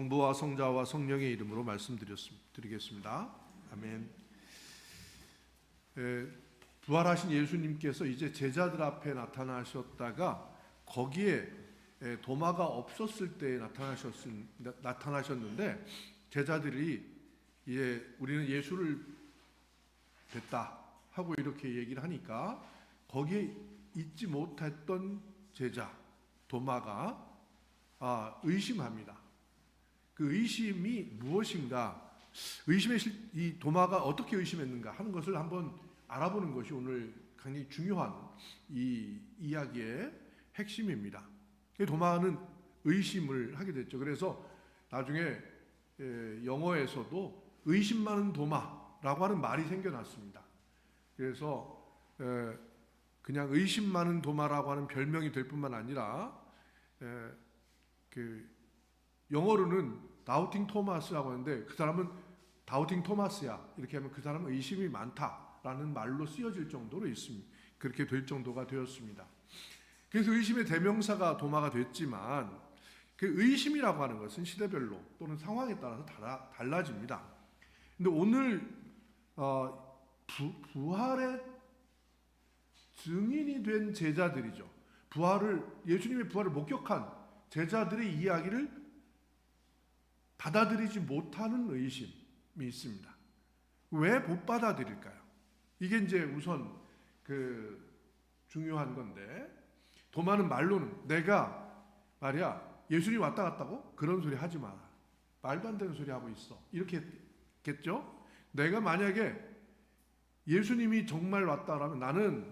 성부와 성자와 성령의 이름으로 말씀드리겠습니다. 아멘. 부활하신 예수님께서 이제 제자들 앞에 나타나셨다가 거기에 도마가 없었을 때 나타나셨는데 제자들이 이제 우리는 예수를 뵀다 하고 이렇게 얘기를 하니까 거기에 있지 못했던 제자 도마가 의심합니다. 그 의심이 무엇인가? 이 도마가 어떻게 의심했는가 하는 것을 한번 알아보는 것이 오늘 굉장히 중요한 이 이야기의 핵심입니다. 도마는 의심을 하게 됐죠. 그래서 나중에 영어에서도 의심 많은 도마라고 하는 말이 생겨났습니다. 그래서 그냥 의심 많은 도마라고 하는 별명이 될 뿐만 아니라 영어로는 다우팅 토마스라고 하는데 그 사람은 다우팅 토마스야 이렇게 하면 그 사람은 의심이 많다라는 말로 쓰여질 정도로 있습니다. 그렇게 될 정도가 되었습니다. 그래서 의심의 대명사가 도마가 됐지만 그 의심이라고 하는 것은 시대별로 또는 상황에 따라서 달라집니다. 근데 오늘 부활의 증인이 된 제자들이죠. 예수님의 부활을 목격한 제자들의 이야기를 받아들이지 못하는 의심이 있습니다. 왜 못 받아들일까요? 이게 이제 우선 중요한 건데, 도마는 말로는 내가 말이야 예수님 왔다 갔다고 그런 소리 하지 마라. 말도 안 되는 소리 하고 있어. 이렇게 했겠죠? 내가 만약에 예수님이 정말 왔다라면 나는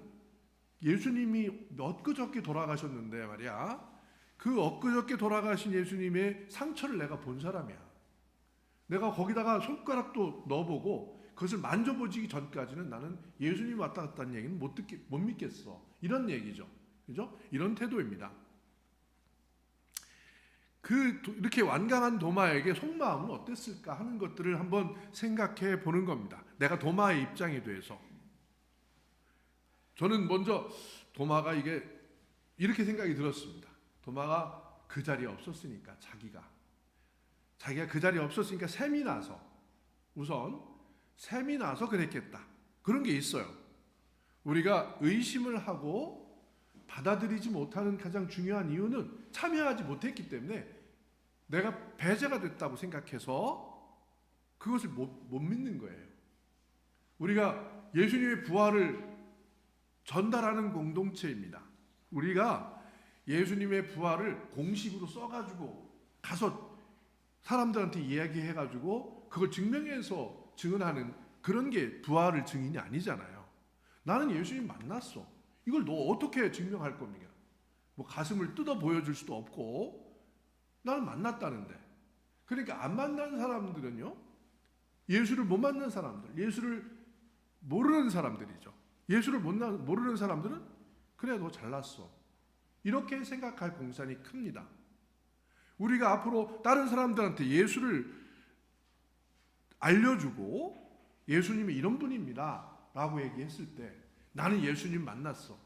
예수님이 엊그저께 돌아가셨는데 말이야. 그 엊그저께 돌아가신 예수님의 상처를 내가 본 사람이야. 내가 거기다가 손가락도 넣어보고 그것을 만져보기 전까지는 나는 예수님이 왔다 갔다는 얘기는 못 믿겠어. 이런 얘기죠. 그죠? 이런 태도입니다. 이렇게 완강한 도마에게 속마음은 어땠을까 하는 것들을 한번 생각해 보는 겁니다. 내가 도마의 입장에 대해서. 저는 먼저 도마가 이렇게 생각이 들었습니다. 도마가 그 자리에 없었으니까 자기가 그 자리에 없었으니까 셈이 나서 그랬겠다. 그런 게 있어요. 우리가 의심을 하고 받아들이지 못하는 가장 중요한 이유는 참여하지 못했기 때문에 내가 배제가 됐다고 생각해서 그것을 못 믿는 거예요. 우리가 예수님의 부활을 전달하는 공동체입니다. 우리가 예수님의 부활을 공식으로 써가지고 가서 사람들한테 이야기해가지고 그걸 증명해서 증언하는 그런 게 부활을 증인이 아니잖아요. 나는 예수님 만났어. 이걸 너 어떻게 증명할 겁니까? 가슴을 뜯어 보여줄 수도 없고 나는 만났다는데. 그러니까 안 만난 사람들은요, 예수를 못 만난 사람들, 예수를 모르는 사람들이죠. 예수를 모르는 사람들은 그래 너 잘났어. 이렇게 생각할 공산이 큽니다. 우리가 앞으로 다른 사람들한테 예수를 알려주고 예수님이 이런 분입니다 라고 얘기했을 때 나는 예수님 만났어.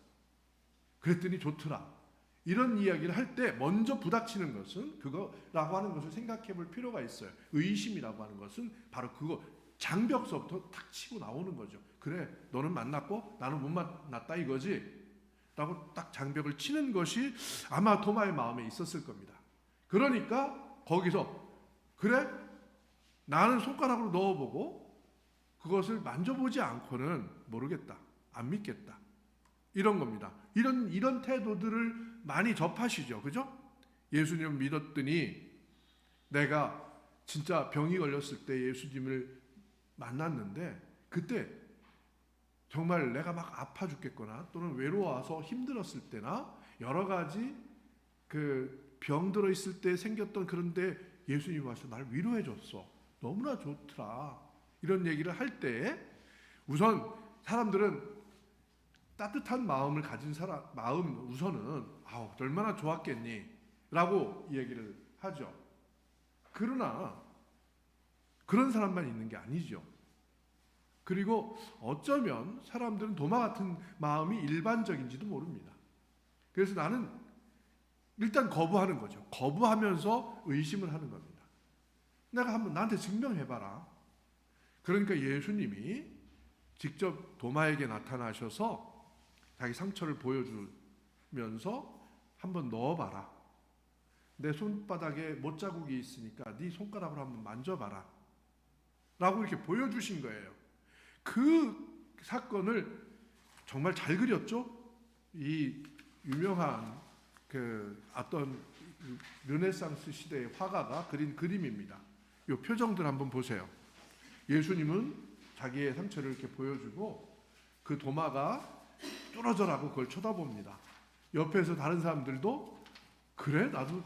그랬더니 좋더라. 이런 이야기를 할 때 먼저 부닥치는 것은 그거라고 하는 것을 생각해 볼 필요가 있어요. 의심이라고 하는 것은 바로 그거 장벽서부터 탁 치고 나오는 거죠. 그래 너는 만났고 나는 못 만났다 이거지 라고 딱 장벽을 치는 것이 아마 도마의 마음에 있었을 겁니다. 그러니까 거기서 그래? 나는 손가락으로 넣어보고 그것을 만져보지 않고는 모르겠다. 안 믿겠다. 이런 겁니다. 이런 태도들을 많이 접하시죠. 그죠? 예수님을 믿었더니 내가 진짜 병이 걸렸을 때 예수님을 만났는데 그때 정말 내가 막 아파 죽겠거나 또는 외로워서 힘들었을 때나 여러 가지 병 들어 있을 때 생겼던 그런데 예수님이 와서 날 위로해 줬어. 너무나 좋더라. 이런 얘기를 할 때 우선 사람들은 따뜻한 마음을 가진 마음 우선은 얼마나 좋았겠니? 라고 얘기를 하죠. 그러나 그런 사람만 있는 게 아니죠. 그리고 어쩌면 사람들은 도마 같은 마음이 일반적인지도 모릅니다. 그래서 나는 일단 거부하는 거죠. 거부하면서 의심을 하는 겁니다. 내가 한번 나한테 증명해봐라. 그러니까 예수님이 직접 도마에게 나타나셔서 자기 상처를 보여주면서 한번 넣어봐라. 내 손바닥에 못자국이 있으니까 네 손가락으로 한번 만져봐라. 라고 이렇게 보여주신 거예요. 그 사건을 정말 잘 그렸죠? 이 유명한 그 어떤 르네상스 시대의 화가가 그린 그림입니다. 이 표정들 한번 보세요. 예수님은 자기의 상처를 이렇게 보여주고 그 도마가 뚫어져라고 그걸 쳐다봅니다. 옆에서 다른 사람들도 그래? 나도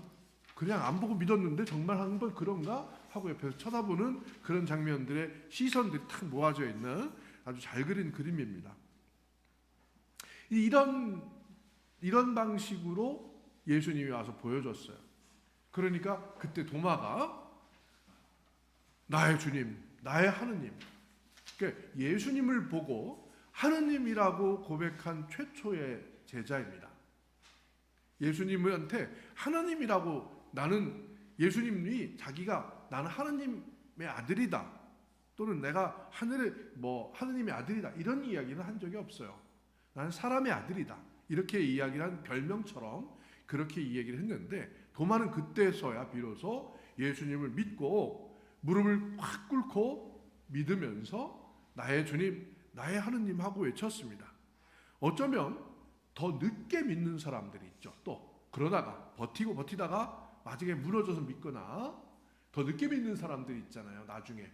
그냥 안 보고 믿었는데 정말 한번 그런가? 하고 옆에서 쳐다보는 그런 장면들의 시선들이 탁 모아져 있는 아주 잘 그린 그림입니다. 이런 방식으로 예수님이 와서 보여줬어요. 그러니까 그때 도마가 나의 주님, 나의 하느님. 그러니까 예수님을 보고 하느님이라고 고백한 최초의 제자입니다. 예수님한테 하느님이라고 나는 예수님이 자기가 나는 하느님의 아들이다. 또는 내가 하느님의 아들이다. 이런 이야기는 한 적이 없어요. 나는 사람의 아들이다. 이렇게 이야기를 한 별명처럼 그렇게 이야기를 했는데 도마는 그때서야 비로소 예수님을 믿고 무릎을 확 꿇고 믿으면서 나의 주님, 나의 하느님 하고 외쳤습니다. 어쩌면 더 늦게 믿는 사람들이 있죠. 또 그러다가 버티다가 마지막에 무너져서 믿거나 더 늦게 믿는 사람들이 있잖아요. 나중에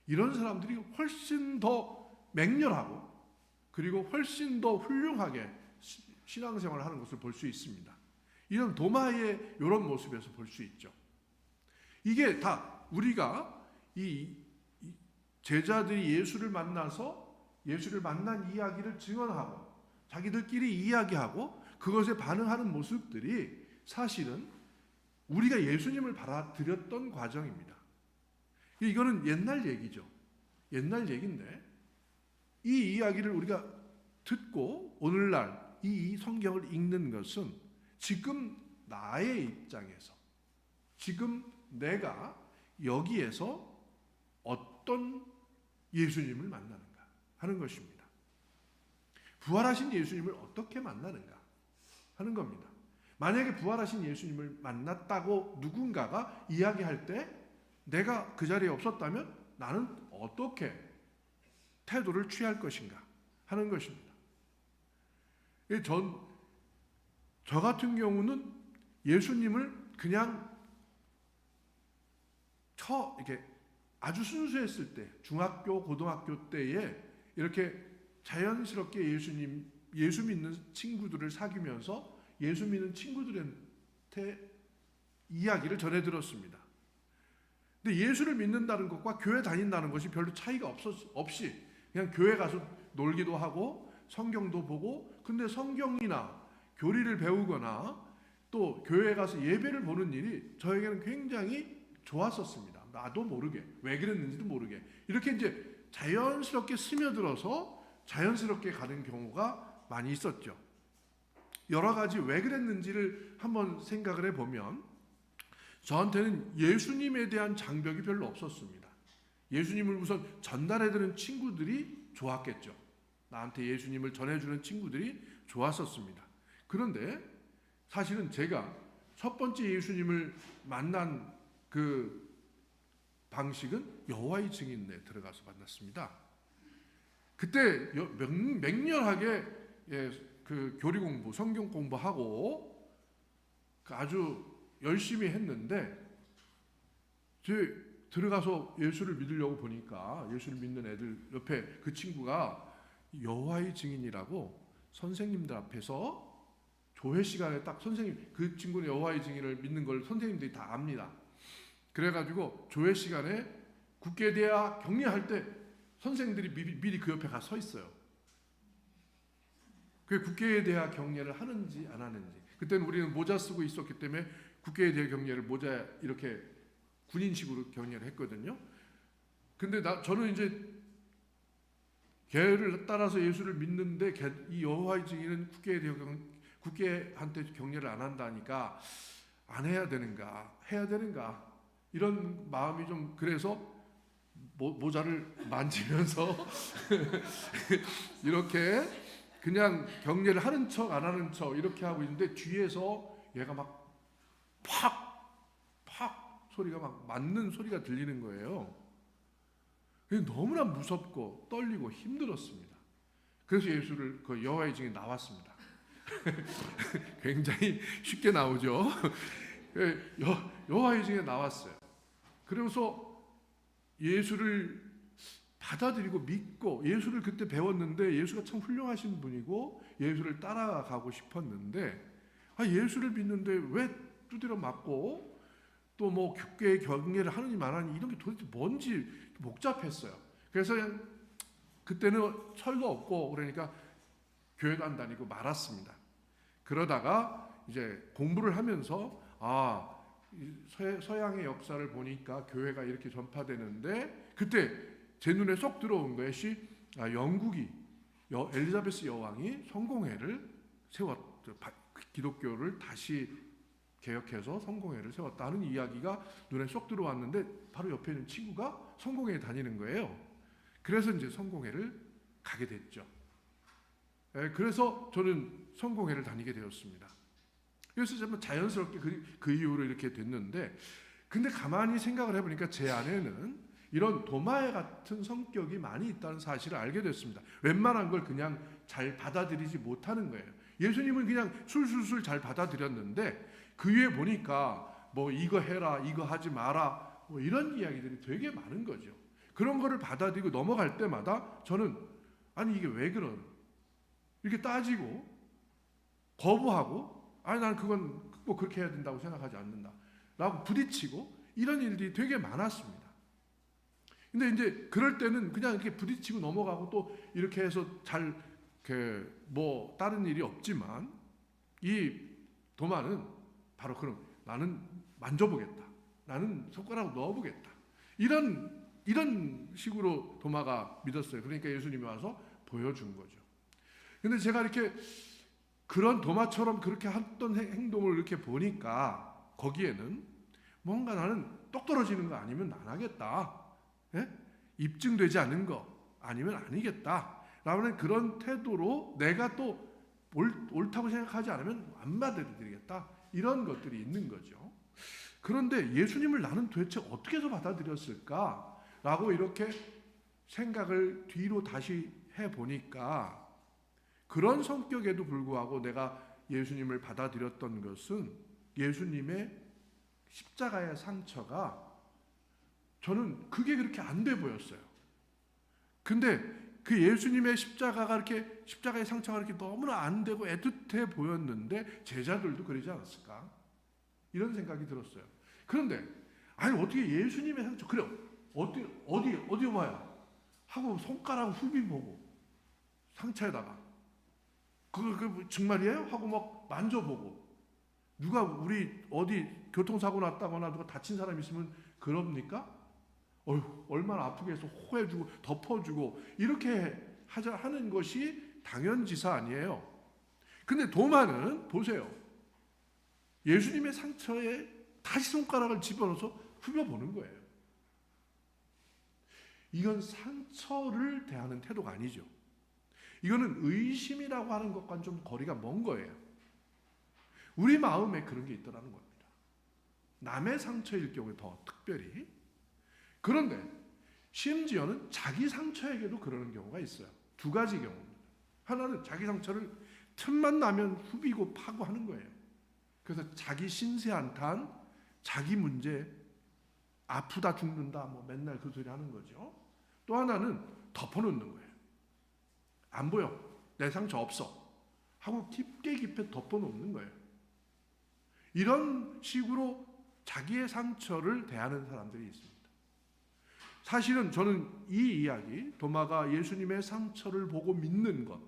이런 사람들이 훨씬 더 맹렬하고 그리고 훨씬 더 훌륭하게 신앙생활을 하는 것을 볼 수 있습니다. 이런 도마의 이런 모습에서 볼 수 있죠. 이게 다 우리가 이 제자들이 예수를 만나서 예수를 만난 이야기를 증언하고 자기들끼리 이야기하고 그것에 반응하는 모습들이 사실은 우리가 예수님을 받아들였던 과정입니다. 이거는 옛날 얘기죠. 옛날 얘기인데 이 이야기를 우리가 듣고 오늘날 이 성경을 읽는 것은 지금 나의 입장에서 지금 내가 여기에서 어떤 예수님을 만나는가 하는 것입니다. 부활하신 예수님을 어떻게 만나는가 하는 겁니다. 만약에 부활하신 예수님을 만났다고 누군가가 이야기할 때 내가 그 자리에 없었다면 나는 어떻게 태도를 취할 것인가 하는 것입니다. 저 같은 경우는 예수님을 그냥 이렇게 아주 순수했을 때 중학교, 고등학교 때에 이렇게 자연스럽게 예수 믿는 친구들을 사귀면서 예수 믿는 친구들한테 이야기를 전해 들었습니다. 근데 예수를 믿는다는 것과 교회 다닌다는 것이 별로 차이가 없이 그냥 교회 가서 놀기도 하고 성경도 보고 근데 성경이나 교리를 배우거나 또 교회에 가서 예배를 보는 일이 저에게는 굉장히 좋았었습니다. 나도 모르게 왜 그랬는지도 모르게 이렇게 이제 자연스럽게 스며들어서 자연스럽게 가는 경우가 많이 있었죠. 여러 가지 왜 그랬는지를 한번 생각을 해보면 저한테는 예수님에 대한 장벽이 별로 없었습니다. 예수님을 우선 전달해드리는 친구들이 좋았겠죠. 나한테 예수님을 전해주는 친구들이 좋았었습니다. 그런데 사실은 제가 첫 번째 예수님을 만난 그 방식은 여호와의 증인에 들어가서 만났습니다. 그때 맹렬하게 그 교리 공부, 성경 공부하고 아주 열심히 했는데 들어가서 예수를 믿으려고 보니까 예수를 믿는 애들 옆에 그 친구가 여호와의 증인이라고 선생님들 앞에서 조회 시간에 딱 선생님 그 친구는 여호와의 증인을 믿는 걸 선생님들이 다 압니다. 그래가지고 조회 시간에 국계대학 격려할 때 선생님들이 미리 그 옆에 가 서 있어요. 그 국계대학 격려를 하는지 안 하는지. 그때는 우리는 모자 쓰고 있었기 때문에 국계대학 격려를 모자 이렇게 군인식으로 격려를 했거든요. 근데 저는 이제 걔를 따라서 예수를 믿는데 이 여호와의 증인은 국계한테 격려를 안 한다니까 안 해야 되는가 해야 되는가 이런 마음이 좀 그래서 모자를 만지면서 이렇게 그냥 경례를 하는 척 안 하는 척 이렇게 하고 있는데 뒤에서 얘가 막 팍 소리가 막 맞는 소리가 들리는 거예요. 너무나 무섭고 떨리고 힘들었습니다. 그래서 예수를 그 여호와의 증인에 나왔습니다. 굉장히 쉽게 나오죠. 여호와의 증인에 나왔어요. 그래서 예수를 받아들이고 믿고, 예수를 그때 배웠는데 예수가 참 훌륭하신 분이고 예수를 따라가고 싶었는데, 예수를 믿는데 왜 두드려 맞고 또 뭐 교회 경례를 하느니 안 하니 이런 게 도대체 뭔지 복잡했어요. 그래서 그냥 그때는 철도 없고 그러니까 교회도 안 다니고 말았습니다. 그러다가 이제 공부를 하면서 서양의 역사를 보니까 교회가 이렇게 전파되는데, 그때 제 눈에 쏙 들어온 것이 영국이 엘리자베스 여왕이 성공회를 기독교를 다시 개혁해서 성공회를 세웠다는 이야기가 눈에 쏙 들어왔는데, 바로 옆에 있는 친구가 성공회에 다니는 거예요. 그래서 이제 성공회를 가게 됐죠. 그래서 저는 성공회를 다니게 되었습니다. 그래서 정말 자연스럽게 그 이후로 이렇게 됐는데, 근데 가만히 생각을 해보니까 제 안에는 이런 도마에 같은 성격이 많이 있다는 사실을 알게 됐습니다. 웬만한 걸 그냥 잘 받아들이지 못하는 거예요. 예수님은 그냥 술술술 잘 받아들였는데 그 위에 보니까 뭐 이거 해라, 이거 하지 마라, 뭐 이런 이야기들이 되게 많은 거죠. 그런 거를 받아들이고 넘어갈 때마다 저는 이게 왜 이렇게 따지고 거부하고, 난 그건 꼭 그렇게 해야 된다고 생각하지 않는다 라고 부딪히고, 이런 일들이 되게 많았습니다. 근데 이제 그럴 때는 그냥 이렇게 부딪히고 넘어가고 또 이렇게 해서 잘 뭐 다른 일이 없지만, 이 도마는 바로 그런, 나는 만져보겠다, 나는 손가락을 넣어보겠다, 이런 식으로 도마가 믿었어요. 그러니까 예수님이 와서 보여준 거죠. 근데 제가 이렇게 그런 도마처럼 그렇게 했던 행동을 이렇게 보니까 거기에는 뭔가 나는 똑 떨어지는 거 아니면 안 하겠다, 입증되지 않은 거 아니면 아니겠다 라는 그런 태도로 내가 또 옳다고 생각하지 않으면 안 받아들이겠다, 이런 것들이 있는 거죠. 그런데 예수님을 나는 도대체 어떻게 해서 받아들였을까 라고 이렇게 생각을 뒤로 다시 해보니까, 그런 성격에도 불구하고 내가 예수님을 받아들였던 것은 예수님의 십자가의 상처가, 저는 그게 그렇게 안 돼 보였어요. 근데 그 예수님의 십자가의 상처가 이렇게 너무나 안 되고 애틋해 보였는데 제자들도 그러지 않았을까? 이런 생각이 들었어요. 그런데 어떻게 예수님의 상처, 그래 어디 봐야 하고 손가락 후비 보고 상처에다가 그 정말이에요? 하고 막 만져보고, 누가 우리 어디 교통사고 났다거나 누가 다친 사람 있으면 그럽니까? 얼마나 아프게 해서 호해주고 덮어주고 이렇게 하는 것이 당연지사 아니에요. 근데 도마는 보세요. 예수님의 상처에 다시 손가락을 집어넣어서 후벼보는 거예요. 이건 상처를 대하는 태도가 아니죠. 이거는 의심이라고 하는 것과는 좀 거리가 먼 거예요. 우리 마음에 그런 게 있더라는 겁니다. 남의 상처일 경우에 더 특별히. 그런데 심지어는 자기 상처에게도 그러는 경우가 있어요. 두 가지 경우입니다. 하나는 자기 상처를 틈만 나면 후비고 파고 하는 거예요. 그래서 자기 신세 한탄, 자기 문제, 아프다 죽는다 뭐 맨날 그 소리 하는 거죠. 또 하나는 덮어놓는 거예요. 안 보여, 내 상처 없어 하고 깊게 덮어놓는 거예요. 이런 식으로 자기의 상처를 대하는 사람들이 있습니다. 사실은 저는 이 이야기, 도마가 예수님의 상처를 보고 믿는 것,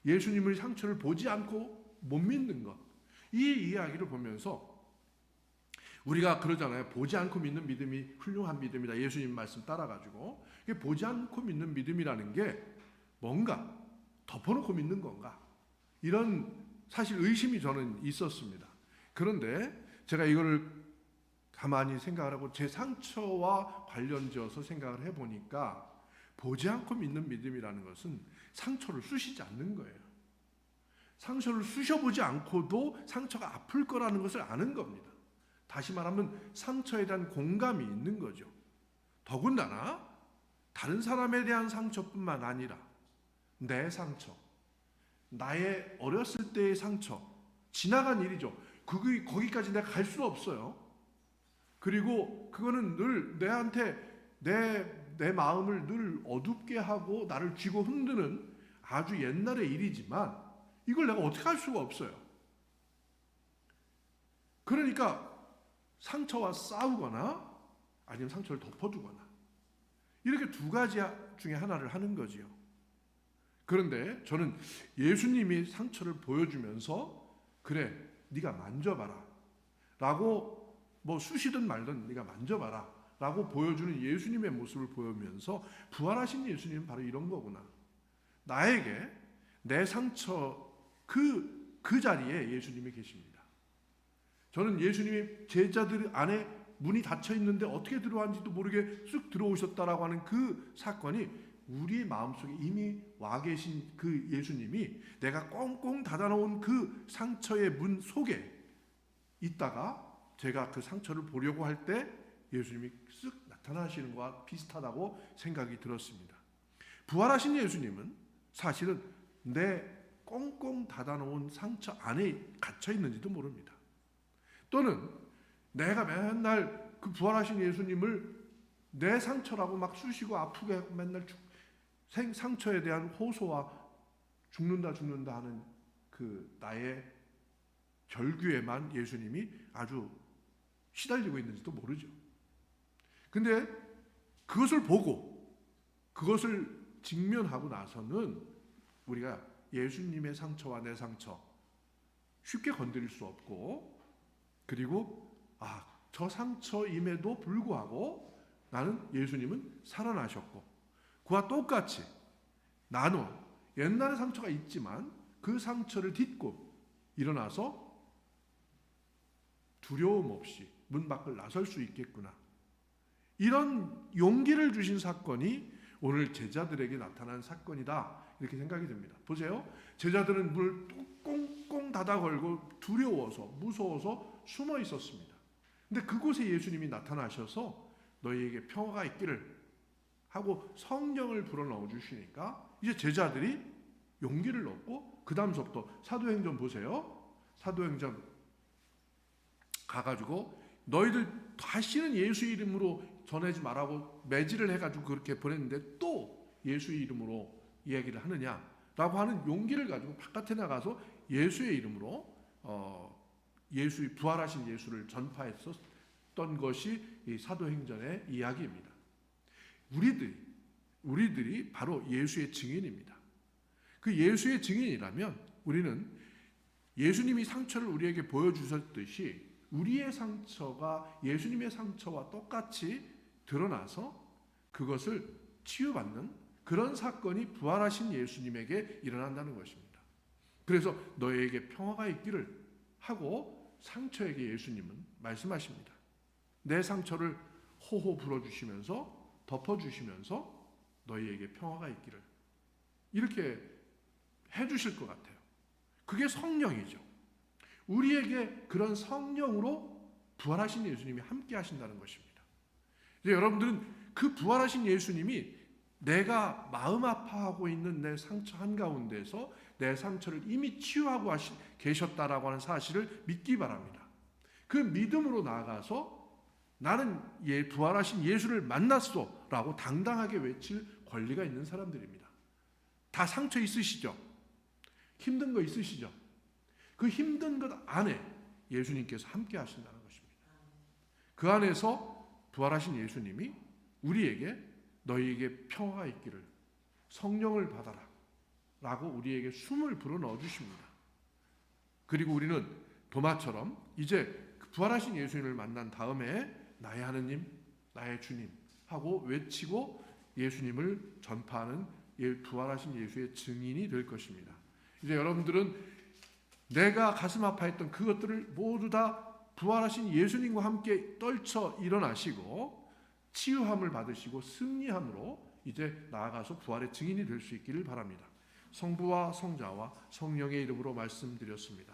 예수님의 상처를 보지 않고 못 믿는 것, 이 이야기를 보면서 우리가 그러잖아요. 보지 않고 믿는 믿음이 훌륭한 믿음이다. 예수님 말씀 따라가지고. 보지 않고 믿는 믿음이라는 게 뭔가 덮어놓고 믿는 건가, 이런 사실 의심이 저는 있었습니다. 그런데 제가 이거를 가만히 생각을 하고 제 상처와 관련지어서 생각을 해보니까 보지 않고 믿는 믿음이라는 것은 상처를 쑤시지 않는 거예요. 상처를 쑤셔보지 않고도 상처가 아플 거라는 것을 아는 겁니다. 다시 말하면 상처에 대한 공감이 있는 거죠. 더군다나 다른 사람에 대한 상처뿐만 아니라 내 상처, 나의 어렸을 때의 상처, 지나간 일이죠. 거기까지 내가 갈 수는 없어요. 그리고 그거는 늘 내한테 내 마음을 늘 어둡게 하고 나를 쥐고 흔드는 아주 옛날의 일이지만 이걸 내가 어떻게 할 수가 없어요. 그러니까 상처와 싸우거나 아니면 상처를 덮어두거나 이렇게 두 가지 중에 하나를 하는 거지요. 그런데 저는 예수님이 상처를 보여주면서 그래 네가 만져봐라 라고 뭐 쑤시든 말든 네가 만져봐라 라고 보여주는 예수님의 모습을 보여주면서 부활하신 예수님은 바로 이런 거구나. 나에게 내 상처 그 자리에 예수님이 계십니다. 저는 예수님이 제자들 안에 문이 닫혀 있는데 어떻게 들어왔는지도 모르게 쑥 들어오셨다라고 하는 그 사건이 우리의 마음속에 이미 와 계신 그 예수님이 내가 꽁꽁 닫아놓은 그 상처의 문 속에 있다가 제가 그 상처를 보려고 할 때 예수님이 쓱 나타나시는 것과 비슷하다고 생각이 들었습니다. 부활하신 예수님은 사실은 내 꽁꽁 닫아놓은 상처 안에 갇혀 있는지도 모릅니다. 또는 내가 맨날 그 부활하신 예수님을 내 상처라고 막 쑤시고 아프게 하고 맨날 상처에 대한 호소와 죽는다 하는 그 나의 절규에만 예수님이 아주 시달리고 있는지도 모르죠. 근데 그것을 보고 그것을 직면하고 나서는 우리가 예수님의 상처와 내 상처 쉽게 건드릴 수 없고, 그리고 저 상처임에도 불구하고 나는 예수님은 살아나셨고 그와 똑같이 나는 옛날의 상처가 있지만 그 상처를 딛고 일어나서 두려움 없이 문 밖을 나설 수 있겠구나. 이런 용기를 주신 사건이 오늘 제자들에게 나타난 사건이다, 이렇게 생각이 듭니다. 보세요. 제자들은 문을 꽁꽁 닫아 걸고 두려워서 무서워서 숨어 있었습니다. 근데 그곳에 예수님이 나타나셔서 너희에게 평화가 있기를 하고 성령을 불어넣어 주시니까 이제 제자들이 용기를 얻고 그 다음서부터 사도행전 보세요. 사도행전 가가지고 너희들 다시는 예수 이름으로 전하지 말라고 매질을 해가지고 그렇게 보냈는데 또 예수 이름으로 이야기를 하느냐라고 하는 용기를 가지고 바깥에 나가서 예수의 이름으로 예수의 부활하신 예수를 전파했었던 것이 이 사도행전의 이야기입니다. 우리들이 바로 예수의 증인입니다. 그 예수의 증인이라면 우리는 예수님이 상처를 우리에게 보여주셨듯이 우리의 상처가 예수님의 상처와 똑같이 드러나서 그것을 치유받는 그런 사건이 부활하신 예수님에게 일어난다는 것입니다. 그래서 너희에게 평화가 있기를 하고 상처에게 예수님은 말씀하십니다. 내 상처를 호호 불어주시면서 덮어주시면서 너희에게 평화가 있기를 이렇게 해주실 것 같아요. 그게 성령이죠. 우리에게 그런 성령으로 부활하신 예수님이 함께 하신다는 것입니다. 이제 여러분들은 그 부활하신 예수님이 내가 마음 아파하고 있는 내 상처 한가운데서 내 상처를 이미 치유하고 계셨다라고 하는 사실을 믿기 바랍니다. 그 믿음으로 나아가서 나는 부활하신 예수를 만났어 라고 당당하게 외칠 권리가 있는 사람들입니다. 다 상처 있으시죠? 힘든 거 있으시죠? 그 힘든 것 안에 예수님께서 함께 하신다는 것입니다. 그 안에서 부활하신 예수님이 우리에게 너희에게 평화가 있기를 성령을 받아라 라고 우리에게 숨을 불어넣어 주십니다. 그리고 우리는 도마처럼 이제 부활하신 예수님을 만난 다음에 나의 하느님, 나의 주님 하고 외치고 예수님을 전파하는 부활하신 예수의 증인이 될 것입니다. 이제 여러분들은 내가 가슴 아파했던 그것들을 모두 다 부활하신 예수님과 함께 떨쳐 일어나시고 치유함을 받으시고 승리함으로 이제 나아가서 부활의 증인이 될 수 있기를 바랍니다. 성부와 성자와 성령의 이름으로 말씀드렸습니다.